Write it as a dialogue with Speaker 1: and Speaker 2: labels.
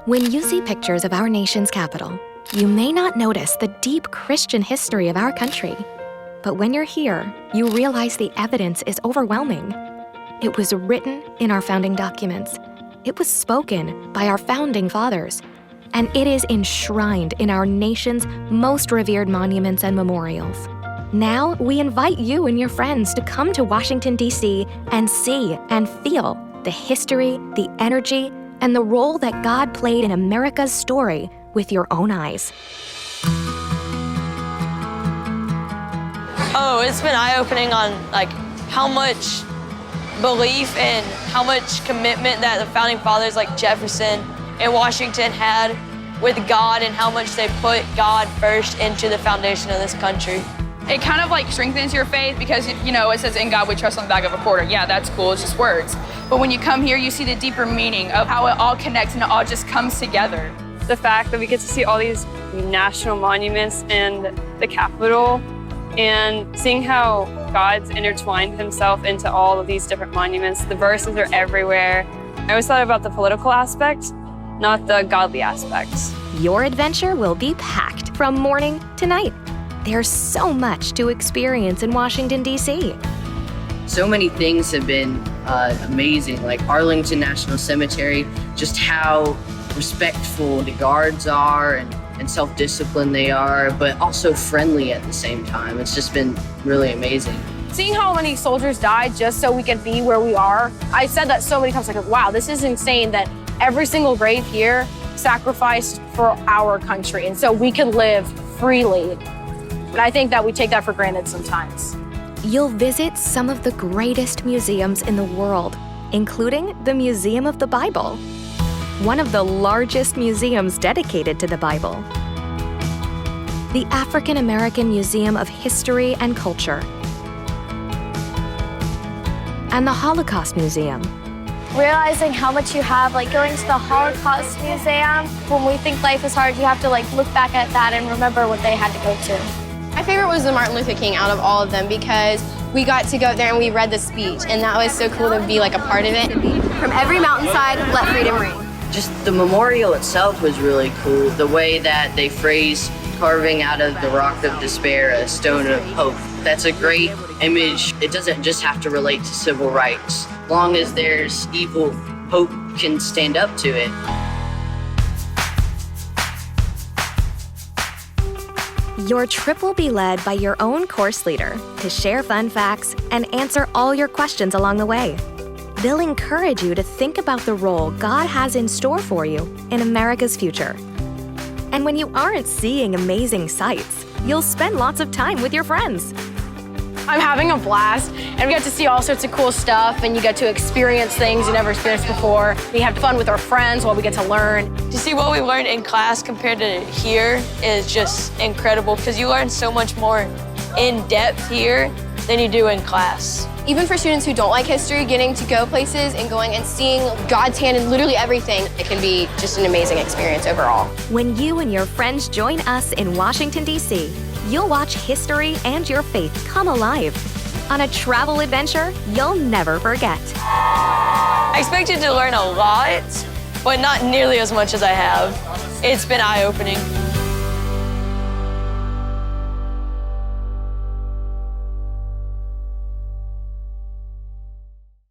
Speaker 1: When you see pictures of our nation's capital, you may not notice the deep Christian history of our country. But when you're here, you realize the evidence is overwhelming. It was written in our founding documents. It was spoken by our founding fathers. And it is enshrined in our nation's most revered monuments and memorials. Now, we invite you and your friends to come to Washington, D.C. and see and feel the history, the energy, and the role that God played in America's story with your own eyes.
Speaker 2: Oh, it's been eye-opening on how much belief and how much commitment that the founding fathers like Jefferson and Washington had with God and how much they put God first into the foundation of this country.
Speaker 3: It kind of strengthens your faith because, it says, "In God we trust" on the back of a quarter. Yeah, that's cool, it's just words. But when you come here, you see the deeper meaning of how it all connects and it all just comes together.
Speaker 4: The fact that we get to see all these national monuments in the Capitol and seeing how God's intertwined himself into all of these different monuments. The verses are everywhere. I always thought about the political aspect, not the godly aspects.
Speaker 1: Your adventure will be packed from morning to night. There's so much to experience in Washington, D.C.
Speaker 5: So many things have been amazing, like Arlington National Cemetery, just how respectful the guards are and self-disciplined they are, but also friendly at the same time. It's just been really amazing.
Speaker 6: Seeing how many soldiers died just so we could be where we are, I said that so many times, wow, this is insane that every single grave here sacrificed for our country, and so we can live freely. And I think that we take that for granted sometimes.
Speaker 1: You'll visit some of the greatest museums in the world, including the Museum of the Bible, one of the largest museums dedicated to the Bible, the African American Museum of History and Culture, and the Holocaust Museum.
Speaker 7: Realizing how much you have, going to the Holocaust Museum, when we think life is hard, you have to look back at that and remember what they had to go to.
Speaker 8: My favorite was the Martin Luther King out of all of them because we got to go there and we read the speech, and that was so cool to be a part of it.
Speaker 9: From every mountainside, let freedom ring.
Speaker 5: Just the memorial itself was really cool. The way that they phrase carving out of the rock of despair a stone of hope. That's a great image. It doesn't just have to relate to civil rights. As long as there's evil, hope can stand up to it.
Speaker 1: Your trip will be led by your own course leader to share fun facts and answer all your questions along the way. They'll encourage you to think about the role God has in store for you in America's future. And when you aren't seeing amazing sights, you'll spend lots of time with your friends.
Speaker 6: I'm having a blast, and we get to see all sorts of cool stuff, and you get to experience things you never experienced before. We have fun with our friends while we get to learn.
Speaker 2: To see what we learned in class compared to here is just incredible because you learn so much more in depth here than you do in class.
Speaker 8: Even for students who don't like history, getting to go places and going and seeing God's hand in literally everything, it can be just an amazing experience overall.
Speaker 1: When you and your friends join us in Washington, D.C., you'll watch history and your faith come alive on a travel adventure you'll never forget.
Speaker 2: I expected to learn a lot, but not nearly as much as I have. It's been eye-opening.